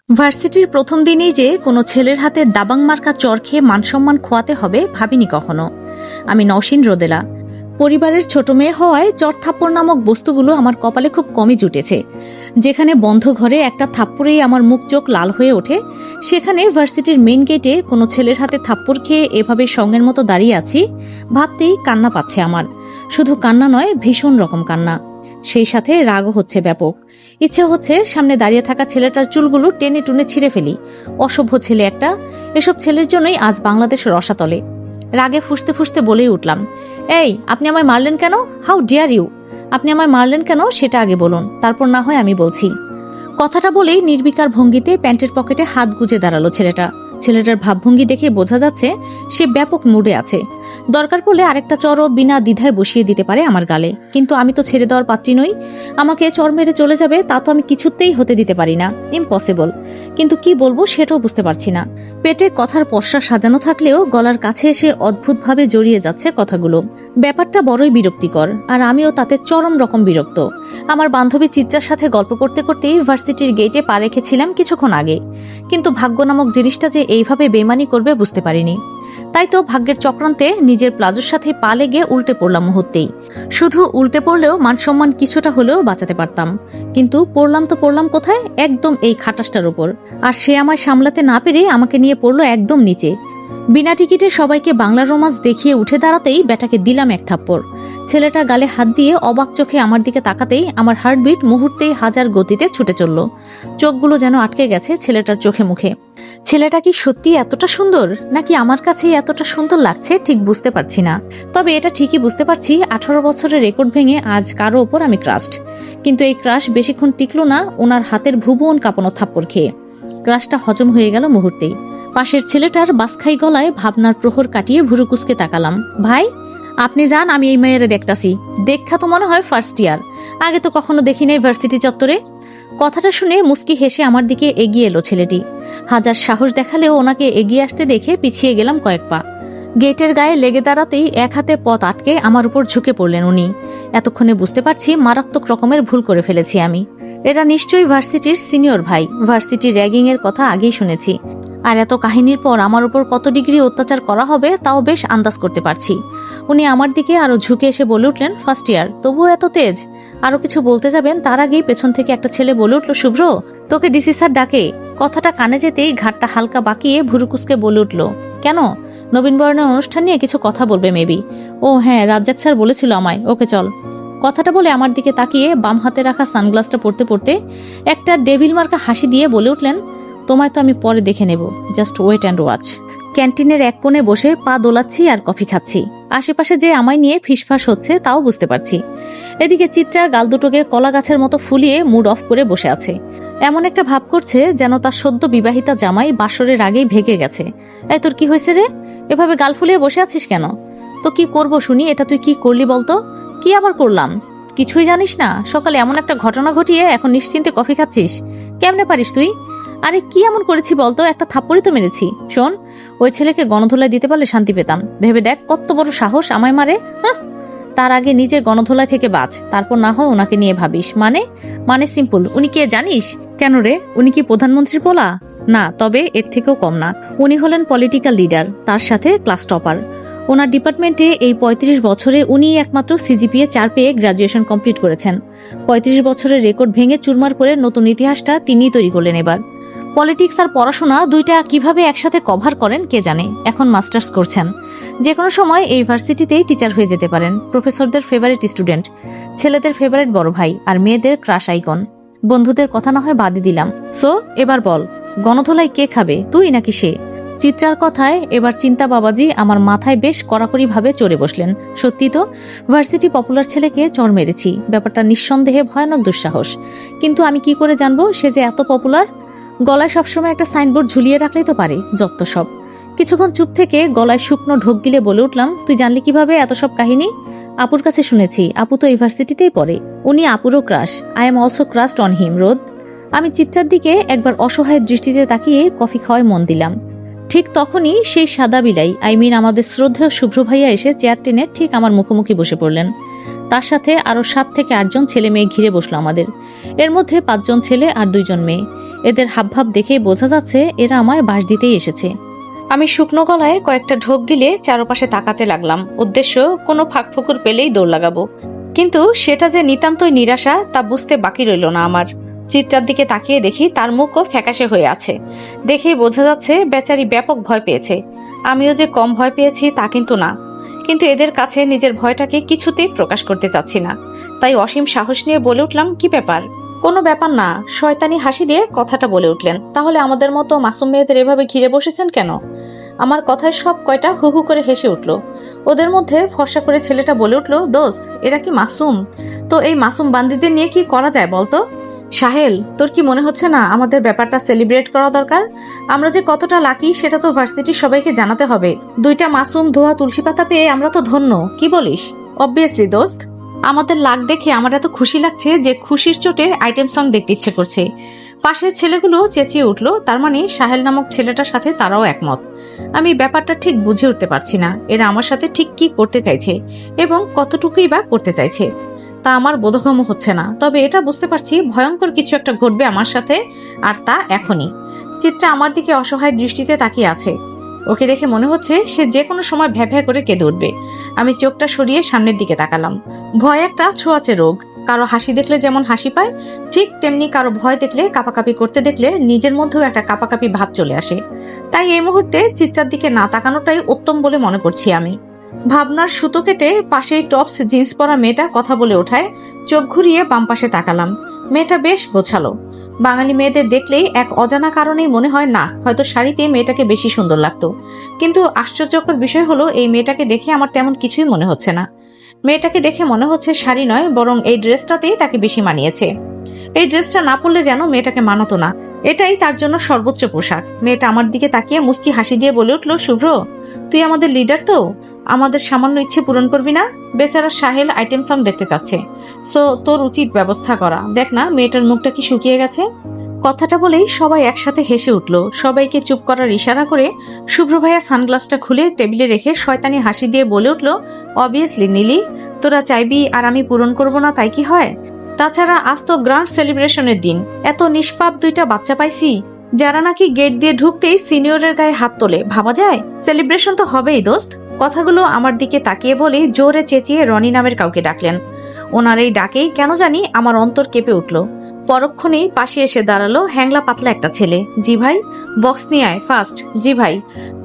ভার্সিটির প্রথম দিনেই যে কোনো ছেলের হাতে দাবাং মার্কা চর খেয়ে মানসম্মান খোয়াতে হবে ভাবিনি কখনো। আমি নওশীন রোদেলা। পরিবারের ছোট মেয়ে হওয়ায় চর থাপ্পড় নামক বস্তুগুলো আমার কপালে খুব কমই জুটেছে। যেখানে বন্ধ ঘরে একটা থাপ্পড়েই আমার মুখ চোখ লাল হয়ে ওঠে, সেখানে ভার্সিটির মেইন গেটে কোনো ছেলের হাতে থাপ্পড় খেয়ে এভাবে সঙ্গের মতো দাঁড়িয়ে আছি ভাবতেই কান্না পাচ্ছে আমার। শুধু কান্না নয়, ভীষণ রকম কান্না, সেই সাথে রাগও হচ্ছে ব্যাপক। ইচ্ছে হচ্ছে সামনে দাঁড়িয়ে থাকা ছেলেটার চুলগুলো টেনে টুনে ছিঁড়ে ফেলি। অসভ্য ছেলে একটা। এসব ছেলের জন্যই আজ বাংলাদেশ রসাতলে। রাগে ফুঁসতে ফুঁসতে বলেই উঠলাম, এই আপনি আমায় মারলেন কেন? How dare you! আপনি আমায় মারলেন কেন সেটা আগে বলুন, তারপর না হয় আমি বলছি। কথাটা বলেই নির্বিকার ভঙ্গিতে প্যান্টের পকেটে হাত গুজে দাঁড়ালো ছেলেটা। ছেলেটার ভাবভঙ্গি দেখে বোঝা যাচ্ছে সে ব্যাপক মুডে আছে। দরকার পড়লে আরেকটা চরও বিনা দ্বিধায় বসিয়ে দিতে পারে আমার গালে, কিন্তু আমি তো ছেড়ে দেওয়ার পাত্রী নই। আমাকে চর মেরে চলে যাবে তা তো আমি কিছুতেই হতে দিতে পারি না, ইম্পসিবল। কিন্তু কি বলবো সেটাও বুঝতে পারছি না। পেটে কথার পশ্চা সাজানো থাকলেও গলার কাছে এসে অদ্ভুতভাবে জড়িয়ে যাচ্ছে কথাগুলো। ব্যাপারটা বড়ই বিরক্তিকর, আর আমিও তাতে চরম রকম বিরক্ত। আমার বান্ধবী চিত্রার সাথে গল্প করতে করতেই ভার্সিটির গেটে পা রেখেছিলাম কিছুক্ষণ আগে, কিন্তু ভাগ্য নামক জিনিসটা যে এইভাবে বেমানি করবে বুঝতে পারিনি। তাই তো ভাগ্যের চক্রান্তে নিজের প্লাজোর সাথে পা লেগে উল্টে পড়লাম মুহূর্তেই। শুধু উল্টে পড়লেও মানসম্মান কিছুটা হলেও বাঁচাতে পারতাম, কিন্তু পড়লাম কোথায়? একদম এই খাটাসটার উপর। আর সে আমায় সামলাতে না পেরে আমাকে নিয়ে পড়লো একদম নিচে। বিনা টিকিটে সবাইকে বাংলা রোমান্স দেখিয়ে উঠে দাঁড়াতেই ব্যাটাকে দিলাম এক থাপ্পড়। ছেলেটা গালে হাত দিয়ে অবাক চোখে আমার দিকে তাকাতেই আমার হার্টবিট মুহূর্তেই হাজার গতিতে ছুটে চলল। চোখগুলো যেন আটকে গেছে ছেলেটার চোখে মুখে। ছেলেটা কি সত্যি এতটা সুন্দর, নাকি আমার কাছেই এতটা সুন্দর লাগছে ঠিক বুঝতে পারছি না। তবে এটা ঠিকই বুঝতে পারছি 18 বছরের রেকর্ড ভেঙে আজ কারো ওপর আমি ক্রাশড। কিন্তু এই ক্রাশ বেশিক্ষণ টিকলো না ওনার হাতের ভুবন কাঁপানো থাপ্পড় খেয়ে। ক্রাশটা হজম হয়ে গেল মুহূর্তেই। পাশের ছেলেটার বাসখাই গলায় ভাবনার প্রহর কাটিয়ে ভুরু কুচকে তাকালাম। ভাই, আপনি যান, আমি এই মেয়েরে দেখতাছি। দেখা তো মনে হয় ফার্স্ট ইয়ার, আগে তো কখনো দেখি নাই ভার্সিটি চত্বরে। কথাটা শুনে মুস্কি হেসে আমার দিকে এগিয়ে এলো ছেলেটি। হাজার সাহস দেখালেও ওনাকে এগিয়ে আসতে দেখে পিছিয়ে গেলাম কয়েক পা। গেটের গায়ে লেগে দাঁড়াতেই এক হাতে পথ আটকে আমার উপর ঝুঁকে পড়লেন উনি। এতক্ষণে বুঝতে পারছি মারাত্মক রকমের ভুল করে ফেলেছি আমি। এরা নিশ্চয়ই ভার্সিটির সিনিয়র ভাই। ভার্সিটি র্যাগিং এর কথা আগেই শুনেছি, আর এত কাহিনীর পর আমার উপর কত ডিগ্রি অত্যাচার করা হবে তাও বেশ আন্দাজ করতে পারছি। উনি আমার দিকে আরো ঝুঁকে এসে বলে উঠলেন, ফার্স্ট ইয়ার, তবুও এত তেজ? আরো কিছু বলতে যাবেন তার আগেই পেছন থেকে একটা ছেলে বলে উঠল, শুভ্র, তোকে ডিসি স্যার ডাকে। কথাটা কানে যেতেই ঘাটটা হালকা বাঁকিয়ে ভুরুকুসকে বলে উঠল, কেন? নবীনবরণের অনুষ্ঠান নিয়ে কিছু কথা বলবে মেবি। ও হ্যাঁ, রাজ্জাক স্যার বলেছিল আমায়, ওকে চল। কথাটা বলে আমার দিকে তাকিয়ে বাম হাতে রাখা সানগ্লাসটা পড়তে পড়তে একটা ডেভিল মার্কা হাসি দিয়ে বলে উঠলেন, তোমায় তো আমি পরে দেখে নেব, জাস্ট ওয়েট অ্যান্ড ওয়াচ। ক্যান্টিনের এক কোণে বসে পা দোলাচ্ছি আর কফি খাচ্ছি। আশেপাশে যে আমায় নিয়ে ফিসফাস হচ্ছে তাও বুঝতে পারছি। এদিকে চিত্রা গাল দুটোকে কলা গাছের মতো ফুলিয়ে মুড অফ করে বসে আছে। এমন একটা ভাব করছে যেন তার সদ্য বিবাহিতা জামাই বাসরের আগেই ভেগে গেছে। এই তোর কি হয়েছে রে? এভাবে গাল ফুলিয়ে বসে আছিস কেন? তো কি করব শুনি, এটা তুই কি করলি বলতো? কি আবার করলাম? কিছুই জানিস না? সকালে এমন একটা ঘটনা ঘটিয়ে এখন নিশ্চিন্তে কফি খাচ্ছিস? কেমনে পারিস তুই? আরে কি এমন করেছি বলতো? একটা থাপ্পড়ই তো মেরেছি। শোন, ওই ছেলেকে গণধোলায় দিতে পারলে শান্তি পেতাম। ভেবে দেখ কত বড় সাহস আমায় মারে। তার আগে নিজে গণধোলায় থেকে বাঁচ, তারপর না হয় ওনাকে নিয়ে ভাবিস। মানে সিম্পল। উনি কে জানিস? কেন রে, উনি কি প্রধানমন্ত্রী পোলা? না, তবে এর থেকেও কম না। উনি হলেন পলিটিক্যাল লিডার, তার সাথে ক্লাস টপার। ওনার ডিপার্টমেন্টে এই 35 বছরে উনি একমাত্র সিজিপিএ 4 পেয়ে গ্রাজুয়েশন কমপ্লিট করেছেন। 35 বছরের রেকর্ড ভেঙে চুরমার করে নতুন ইতিহাসটা তিনিই তৈরি করলেন এবার। পলিটিক্স আর পড়াশোনা দুইটা কিভাবে একসাথে কভার করেন কে জানে। এখন মাস্টার্স করছেন। যে কোনো সময় এই ভার্সিটিতেই টিচার হয়ে যেতে পারেন। প্রফেসরদের ফেভারিট স্টুডেন্ট, ছেলেদের ফেভারিট বড় ভাই, আর মেয়েদের ক্রাশ আইকন। বন্ধুদের কথা না হয় বাদই দিলাম। সো এবার বল, গণধোলাই কে খাবে, তুই নাকি সে? চিত্রার কথায় এবার চিন্তা বাবাজি আমার মাথায় বেশ কড়াকড়ি ভাবে চড়ে বসলেন। সত্যি তো, ভার্সিটি পপুলার ছেলেকে চড় মেরেছি, ব্যাপারটা নিঃসন্দেহে ভয়ানক দুঃসাহস। কিন্তু আমি কি করে জানবো সে যে এত পপুলার? গলায় সবসময় একটা সাইনবোর্ড ঝুলিয়ে রাখলেই তো পারে, যত সব। কিছুক্ষণ চুপ থেকে গলায় শুকনো ঢোক গিলে বলে উঠলাম, তুই জানলি কিভাবে এত সব কাহিনী? আপুর কাছে শুনেছি, আপু তো ইউনিভার্সিটিতেই পড়ে। উনি আপুরও crush. I am also crushed on him, Rod. আমি চিত্রার দিকে একবার অসহায় দৃষ্টিতে তাকিয়ে কফি খাওয়ায় মন দিলাম। ঠিক তখনই সেই সাদা বিলাই, আমাদের শ্রদ্ধেয় শুভ্র ভাইয়া এসে চেয়ার টেনে ঠিক আমার মুখোমুখি বসে পড়লেন। তার সাথে আরো 7 থেকে 8 জন ছেলে মেয়ে ঘিরে বসলো আমাদের। এর মধ্যে 5 জন ছেলে আর 2 জন মেয়ে। এদের হাবভাব দেখেই বোঝা যাচ্ছে এরা আমায় বাস দিতেই এসেছে। আমি শুকনো গলায় কয়েকটা ঢোক গিলে চারপাশে তাকাতে লাগলাম, উদ্দেশ্য কোনো ফাঁকফুকুর পেলেই দৌড় লাগাবো। কিন্তু সেটা যে নিতান্তই নিরাশা তা বুঝতে বাকি রইল না আমার। চিত্রার দিকে তাকিয়ে দেখি তার মুখও ফ্যাকাশে হয়ে আছে। দেখেই বোঝা যাচ্ছে বেচারি ব্যাপক ভয় পেয়েছে। আমিও যে কম ভয় পেয়েছি তা কিন্তু না, কিন্তু এদের কাছে নিজের ভয়টাকে কিছুতেই প্রকাশ করতে চাচ্ছি না। তাই অসীম সাহস নিয়ে বলে উঠলাম, কি ব্যাপার? কোনো ব্যাপার না, শয়তানি হাসি দিয়ে কথাটা বলে উঠলেন। তাহলে আমাদের মতো মাসুম মেয়েদের এভাবে ঘিরে বসেছেন কেন? আমার কথায় সব কয়টা হু হু করে হেসে উঠল। ওদের মধ্যে ফর্সা করে ছেলেটা বলে উঠল, দোস্ত এরা কি মাসুম? তো এই মাসুম বান্দিদের নিয়ে কি করা যায় বলতো? সাহেল, তোর কি মনে হচ্ছে না আমাদের ব্যাপারটা সেলিব্রেট করা দরকার? আমরা যে কতটা লাকি সেটা তো ভার্সিটির সবাইকে জানাতে হবে। দুইটা মাসুম ধোয়া তুলসী পাতা পেয়ে আমরা তো ধন্য, কি বলিস? অবভিয়াসলি দোস্ত, আমাদের লাক দেখে আমার এত খুশি লাগছে যে খুশির চোটে আইটেম সং দেখতে ইচ্ছে করছে। পাশের ছেলেগুলো চেঁচিয়ে উঠলো, তার মানে সাহেল নামক ছেলেটার সাথে তারাও একমত। আমি ব্যাপারটা ঠিক বুঝে উঠতে পারছি না এরা আমার সাথে ঠিক কি করতে চাইছে এবং কতটুকুই বা করতে চাইছে, তা আমার বোধগম্য হচ্ছে না। তবে এটা বুঝতে পারছি ভয়ঙ্কর কিছু একটা ঘটবে আমার সাথে, আর তা এখনই। চিত্রা আমার দিকে অসহায় দৃষ্টিতে তাকিয়ে আছে। ওকে দেখে মনে হচ্ছে সে যে কোনো সময় ভ্যা ভ্যা করে কেঁদে উঠবে। আমি চোখটা সরিয়ে সামনের দিকে তাকালাম। ভয় একটা ছোঁয়াচে রোগ। কারো হাসি দেখলে যেমন হাসি পায়, ঠিক তেমনি কারো ভয় দেখলে কাঁপাকাঁপি করতে দেখলে নিজের মধ্যেও একটা কাঁপাকাঁপি ভাব চলে আসে। তাই এই মুহূর্তে চিত্রার দিকে না তাকানোটাই উত্তম বলে মনে করছি আমি। ভাবনার সুতো কেটে পাশেই টপস জিন্স পরা মেয়েটা কথা বলে ওঠায় চোখ ঘুরিয়ে বাম পাশে তাকালাম। মেয়েটা বেশ গোছালো। বাঙালি মেয়েদের দেখলেই এক অজানা কারণেই মনে হয় না হয়তো শাড়িতে মেয়েটাকে বেশি সুন্দর লাগতো। কিন্তু আশ্চর্যকর বিষয় হলো এই মেয়েটাকে দেখে আমার তেমন কিছুই মনে হচ্ছে না। মেয়েটাকে দেখে মনে হচ্ছে শাড়ি নয়, বরং এই ড্রেসটাতেই তাকে বেশি মানিয়েছে। এই ড্রেসটা না পরলে যেন মেয়েটাকে মানাতো না। এটাই তার জন্য সর্বোচ্চ পোশাক। মেয়েটা আমার দিকে তাকিয়ে মুচকি হাসি দিয়ে বলে উঠল, শুভ্র তুই আমাদের লিডার তো, আমাদের সামান্য ইচ্ছে পূরণ করবি না? বেচারা সাহেল আইটেম সং দেখতে চাচ্ছে, সো তোর উচিত ব্যবস্থা করা। দেখ না মেয়েটার মুখটা কি শুকিয়ে গেছে। কথাটা বলেই সবাই একসাথে হেসে উঠল। সবাইকে চুপ করার ইশারা করে শুভ্র ভাইয়া সানগ্লাসটা খুলে টেবিলে রেখে শয়তানি হাসি দিয়ে বলে উঠল, অবভিয়াসলি নীলি, তোরা চাইবি আর আমি পূরণ করব না তাই কি হয়? তাছাড়া আজ তো গ্র্যান্ড সেলিব্রেশনের দিন, এত নিষ্পাপ দুইটা বাচ্চা পাইছি যারা নাকি গেট দিয়ে ঢুকতেই সিনিয়রের গায়ে হাত তোলে। ভাবা যায়? সেলিব্রেশন তো হবেই দোস্ত। কথাগুলো আমার দিকে তাকিয়ে বলে জোরে চেঁচিয়ে রনি নামের কাউকে ডাকলেন। ওনার এই ডাকেই কেন জানি আমার অন্তর কেঁপে উঠল। পরক্ষণেই পাশে এসে দাঁড়ালো হ্যাংলা পাতলা একটা ছেলে। জি ভাই, বক্স নিয়ে আয় ফাস্ট। জি ভাই।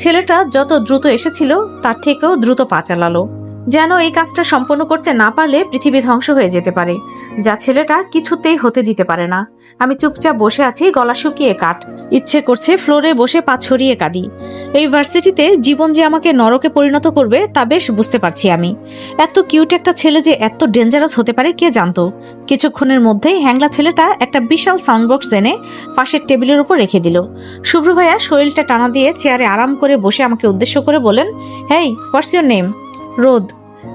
ছেলেটা যত দ্রুত এসেছিল তার থেকেও দ্রুত পা চালালো, যেন এই কাজটা সম্পন্ন করতে না পারলে পৃথিবী ধ্বংস হয়ে যেতে পারে, যা ছেলেটা কিছুতেই হতে দিতে পারে না। আমি চুপচাপ বসে আছি, গলা শুকিয়ে কাঠ। ইচ্ছে করছে ফ্লোরে বসে পা ছড়িয়ে কাঁদি। এই ভার্সিটিতে জীবন যে আমাকে নরকে পরিণত করবে তা বেশ বুঝতে পারছি আমি। এত কিউট একটা ছেলে যে এত ডেঞ্জারাস হতে পারে কে জানতো। কিছুক্ষণের মধ্যেই হ্যাংলা ছেলেটা একটা বিশাল সাউন্ড বক্স এনে পাশের টেবিলের উপর রেখে দিল। শুভ্র ভাইয়া শরীরটা টানা দিয়ে চেয়ারে আরাম করে বসে আমাকে উদ্দেশ্য করে বলেন, হেই হোয়াটস ইউর নেম? রোদ।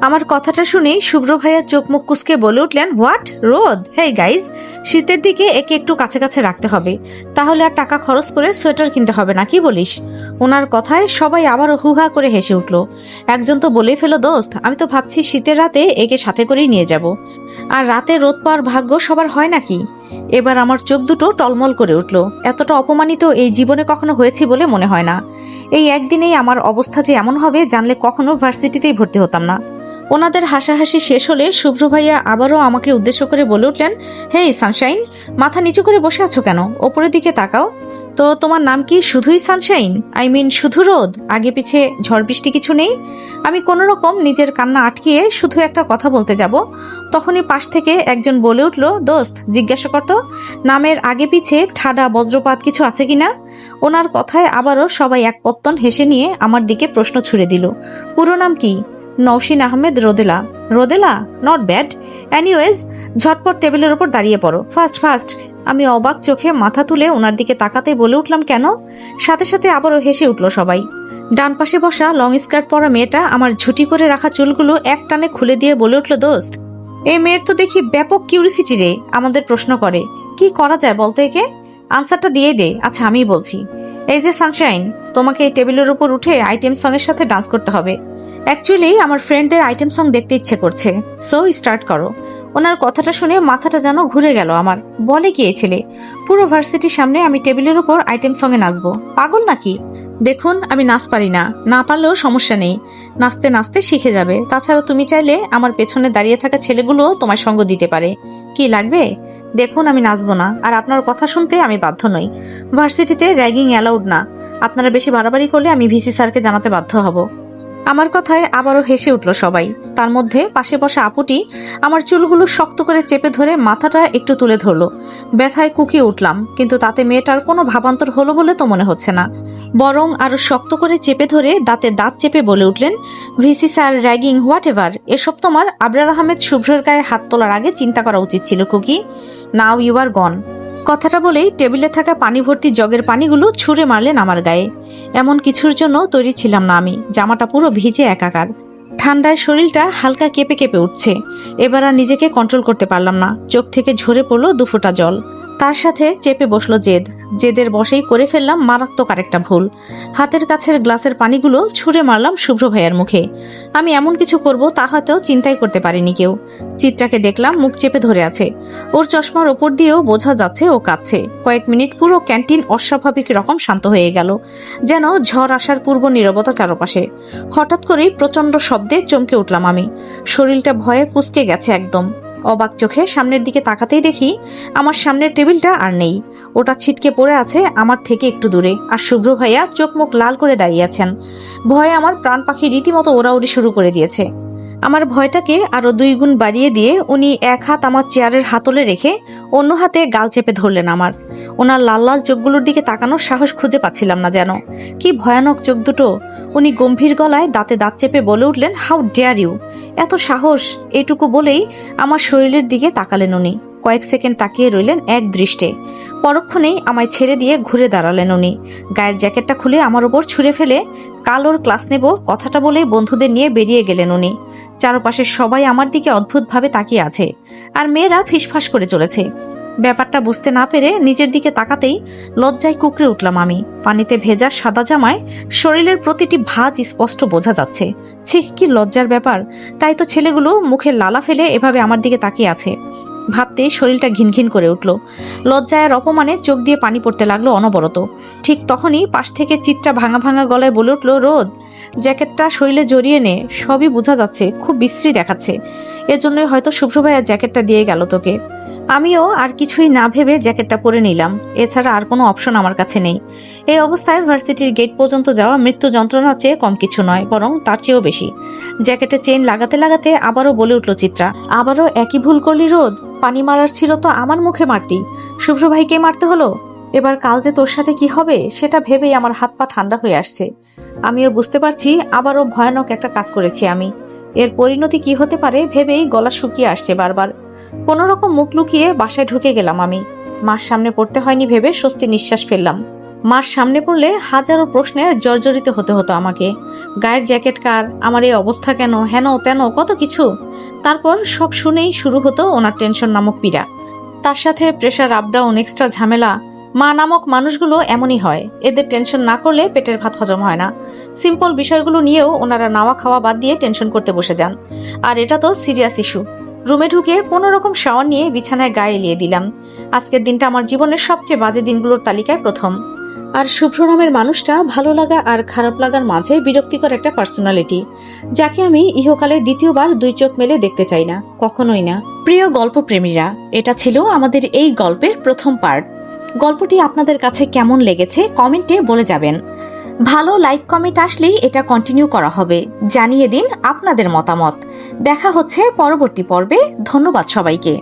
আমার কথাটা শুনেই শুভ্র ভাইয়া চোখ মুখ কুচকে বলে উঠলেন, হোয়াট রোদ? হেই গাইজ, শীতের দিকে একে একটু কাছে কাছে রাখতে হবে, তাহলে আর টাকা খরচ করে সোয়েটার কিনতে হবে না, কি বলিস? ওনার কথায় সবাই আবারও হুহা করে হেসে উঠল। একজন তো বলেই ফেলো, দোস্ত আমি তো ভাবছি শীতের রাতে একে সাথে করেই নিয়ে যাব। আর রাতে রোদ পাওয়ার ভাগ্য সবার হয় নাকি? এবার আমার চোখ দুটো টলমল করে উঠল। এতটা অপমানিত এই জীবনে কখনো হয়েছি বলে মনে হয় না। এই একদিনেই আমার অবস্থা যে এমন হবে জানলে কখনো ভার্সিটিতেই ভর্তি হতাম না। ওনাদের হাসাহাসি শেষ হলে শুভ্র ভাইয়া আবারও আমাকে উদ্দেশ্য করে বলে উঠলেন, হেই সানশাইন, মাথা নিচু করে বসে আছো কেন? ওপরের দিকে তাকাও তো। তোমার নাম কি শুধুই সানশাইন? আই মিন শুধু রোদ? আগে পিছে ঝড় বৃষ্টি কিছু নেই? আমি কোনো রকম নিজের কান্না আটকিয়ে শুধু একটা কথা বলতে যাব, তখনই পাশ থেকে একজন বলে উঠল, দোস্ত জিজ্ঞাসা করতো নামের আগে পিছে ঠাডা বজ্রপাত কিছু আছে কিনা? ওনার কথায় আবারও সবাই এক পত্তন হেসে নিয়ে আমার দিকে প্রশ্ন ছুড়ে দিল, পুরো নাম কি? Nowshin Ahmed Rodela. Rodela? Not bad. Anyways, ঝটপট টেবিলের উপর দাঁড়িয়ে পড়ো, ফাস্ট ফাস্ট। আমি অবাক চোখে মাথা তুলে ওনার দিকে তাকাতে বলে উঠলাম, কেন? সাথে সাথে আবারও হেসে উঠল সবাই। ডান পাশে বসা লং স্কার্ট পরা মেয়েটা আমার ঝুটি করে রাখা চুলগুলো এক টানে খুলে দিয়ে বলে উঠল, দোস্ত এই মেয়ের তো দেখি ব্যাপক কিউরিসিটি রে। আমাদের প্রশ্ন করে, কি করা যায় বলতে একে? আনসারটা দিয়ে দে। আচ্ছা আমিই বলছি। এই যে সানশাইন, তোমাকে এই টেবিলের উপর উঠে আইটেম সং এর সাথে ডান্স করতে হবে। অ্যাকচুয়ালি আমার ফ্রেন্ডদের আইটেম সং দেখতে ইচ্ছে করছে, সো স্টার্ট করো। ওনার কথাটা শুনে মাথাটা যেন ঘুরে গেল আমার। বলে কি এই ছেলে? পুরো ভার্সিটির সামনে আমি টেবিলের উপর আইটেম সঙ্গে নাচবো? পাগল নাকি? দেখুন, আমি নাচ পারি না, না পারলেও সমস্যা নেই, নাচতে নাচতে শিখে যাবে। তাছাড়া তুমি চাইলে আমার পেছনে দাঁড়িয়ে থাকা ছেলেগুলো তোমার সঙ্গ দিতে পারে। কি লাগবে? দেখুন, আমি নাচবো না, আর আপনার কথা শুনতে আমি বাধ্য নই। ভার্সিটিতে র্যাগিং অ্যালাউড না। আপনারা বেশি বাড়াবাড়ি করলে আমি ভিসি স্যারকে জানাতে বাধ্য হব। আমার কথায় আবারও হেসে উঠল সবাই। তার মধ্যে পাশে বসা আপুটি আমার চুলগুলো শক্ত করে চেপে ধরে মাথাটা একটু তুলে ধরলো। ব্যথায় কুকিয়ে উঠলাম, কিন্তু তাতে মেয়েটার কোনো ভাবান্তর হলো বলে তো মনে হচ্ছে না। বরং আরো শক্ত করে চেপে ধরে দাঁতে দাঁত চেপে বলে উঠলেন, VC sir, ragging, what ever, এসব তোমার আবরার আহমেদ শুভ্রের গায়ে হাত তোলার আগে চিন্তা করা উচিত ছিল কুকি। নাও ইউ আর গন। কথাটা বলেই টেবিলে থাকা পানি ভর্তি জগের পানিগুলো ছুঁড়ে মারলেন আমার গায়ে। এমন কিছুর জন্য তৈরি ছিলাম না আমি। জামাটা পুরো ভিজে একাকার, ঠান্ডায় শরীরটা হালকা কেঁপে কেঁপে উঠছে। এবার আর নিজেকে কন্ট্রোল করতে পারলাম না, চোখ থেকে ঝরে পড়লো দুফোঁটা জল। তার সাথে চেপে বসলো জেদ। জেদের বশেই করে ফেললাম মারাত্মক আরেকটা ভুল। হাতের কাছের গ্লাসের পানিগুলো ছুঁড়ে মারলাম শুভ্র ভাইয়ার মুখে। আমি এমন কিছু করব তা হয়তো চিন্তাই করতে পারিনি কেউ। চিত্রাকে দেখলাম মুখ চেপে ধরে আছে। ওর চশমার ওপর দিয়েও বোঝা যাচ্ছে ও কাঁদছে। কয়েক মিনিট পুরো ক্যান্টিন অস্বাভাবিক রকম শান্ত হয়ে গেল, যেন ঝড় আসার পূর্ব নীরবতা চারপাশে। হঠাৎ করেই প্রচন্ড শব্দে চমকে উঠলাম আমি। শরীরটা ভয়ে কুঁচকে গেছে একদম। অবাক চোখে সামনের দিকে তাকাতেই দেখি আমার সামনের টেবিলটা আর নেই। ওটা ছিটকে পড়ে আছে আমার থেকে একটু দূরে, আর শুভ্র ভাইয়া চোখ মুখ লাল করে দাঁড়িয়ে আছেন। ভয়ে আমার প্রাণ পাখি রীতিমতো ওড়াউড়ি শুরু করে দিয়েছে। আমার ভয়টাকে আরো 2 গুণ বাড়িয়ে দিয়ে উনি এক হাত আমার চেয়ারের হাতলে রেখে অন্য হাতে গাল চেপে ধরলেন আমার। ওনার লাল লাল চোখগুলোর দিকে তাকানোর সাহস খুঁজে পাচ্ছিলাম না যেন। কি ভয়ানক চোখ দুটো! উনি গম্ভীর গলায় দাঁতে দাঁত চেপে বলে উঠলেন, হাউ ডেয়ার ইউ! এত সাহস! এটুকু বলেই আমার শরীরের দিকে তাকালেন উনি। কয়েক সেকেন্ড তাকিয়ে রইলেন এক দৃষ্টে। পরক্ষণেই আমায় ছেড়ে দিয়ে ঘুরে দাঁড়ালেন উনি। গায়ের জ্যাকেটটা খুলে আমার উপর ছুঁড়ে ফেলে কাল ওর ক্লাস নেব কথাটা বলে বন্ধুদের নিয়ে বেরিয়ে গেলেন উনি। চারপাশের সবাই আমার দিকে অদ্ভুতভাবে তাকিয়ে আছে, আর মেয়েরা ফিসফাস করে চলেছে। ব্যাপারটা বুঝতে না পেরে নিজের দিকে তাকাতেই লজ্জায় কুকড়ে উঠলাম আমি। পানিতে ভেজা সাদা জামায় শরীরের প্রতিটি ভাঁজ স্পষ্ট বোঝা যাচ্ছে। ছি, কি লজ্জার ব্যাপার! তাই তো ছেলেগুলো মুখে লালা ফেলে এভাবে আমার দিকে তাকিয়ে আছে। ভাবতেই শরীরটা ঘিনঘিন করে উঠল। লজ্জায় আর অপমানে চোখ দিয়ে পানি পড়তে লাগলো অনবরত। ঠিক তখনই পাশ থেকে চিত্রা ভাঙা ভাঙা গলায় বলে উঠল, রোদ, জ্যাকেটটা শরীরে জড়িয়ে নে, সবই বোঝা যাচ্ছে, খুব বিশ্রী দেখাচ্ছে। এজন্যই হয়তো শুভ্র ভাইয়া জ্যাকেটটা দিয়ে গেল তোকে। আমিও আর কিছুই না ভেবে জ্যাকেটটা পরে নিলাম। এছাড়া আর কোনো অপশন আমার কাছে নেই। এই অবস্থায় ভার্সিটির গেট পর্যন্ত যাওয়া মৃত্যু যন্ত্রণার চেয়ে কম কিছু নয়, বরং তার চেয়েও বেশি। জ্যাকেটে চেইন লাগাতে লাগাতে আবারও বলে উঠল চিত্রা, আবারও একই ভুল করলি রোদ। পানি মারার ছিল তো আমার মুখে মারতি, শুভ্র ভাইকে মারতে হলো। এবার কাল যে তোর সাথে কি হবে সেটা ভেবেই আমার হাত পা ঠান্ডা হয়ে আসছে। আমিও বুঝতে পারছি আবারও ভয়ানক একটা কাজ করেছি আমি। এর পরিণতি কি হতে পারে ভেবেই গলা শুকিয়ে আসছে বারবার। কোনো রকম মুখ লুকিয়ে বাসায় ঢুকে গেলাম আমি। মার সামনে পড়তে হয়নি ভেবে স্বস্তি নিঃশ্বাস ফেললাম। মার সামনে পড়লে হাজারো প্রশ্নে জর্জরিত হতে হতো আমাকে। গায়ের জ্যাকেট কার, আমার এই অবস্থা কেন, হেন তেন কত কিছু। তারপর সব শুনেই শুরু হতো ওনার টেনশন নামক পীড়া। তার সাথে প্রেশার আপ ডাউন, এক্সট্রা ঝামেলা। মা নামক মানুষগুলো এমনই হয়, এদের টেনশন না করলে পেটের ভাত হজম হয় না। সিম্পল বিষয়গুলো নিয়েও ওনারা নাওয়া খাওয়া বাদ দিয়ে টেনশন করতে বসে যান। আর এটা তো সিরিয়াস ইস্যু। রুমে ঢুকে কোনো রকম শাওয়ার নিয়ে বিছানায় গায়ে এলিয়ে দিলাম। আজকের দিনটা আমার জীবনের সবচেয়ে বাজে দিনগুলোর তালিকায় প্রথম। আর শুভ্র নামের মানুষটা ভালো লাগা আর খারাপ লাগার মাঝে বিরক্তিকর একটা পার্সোনালিটি, যাকে আমি ইহকালে দ্বিতীয়বার 2 চোখ মেলে দেখতে চাই না, কখনোই না। প্রিয় গল্প প্রেমীরা, এটা ছিল আমাদের এই গল্পের প্রথম পার্ট। গল্পটি আপনাদের কাছে কেমন লেগেছে কমেন্টে বলে যাবেন। ভালো লাইক কমেন্ট আসলেই এটা কন্টিনিউ করা হবে। জানিয়ে দিন আপনাদের মতামত। দেখা হচ্ছে পরবর্তী পর্বে। ধন্যবাদ সবাইকে।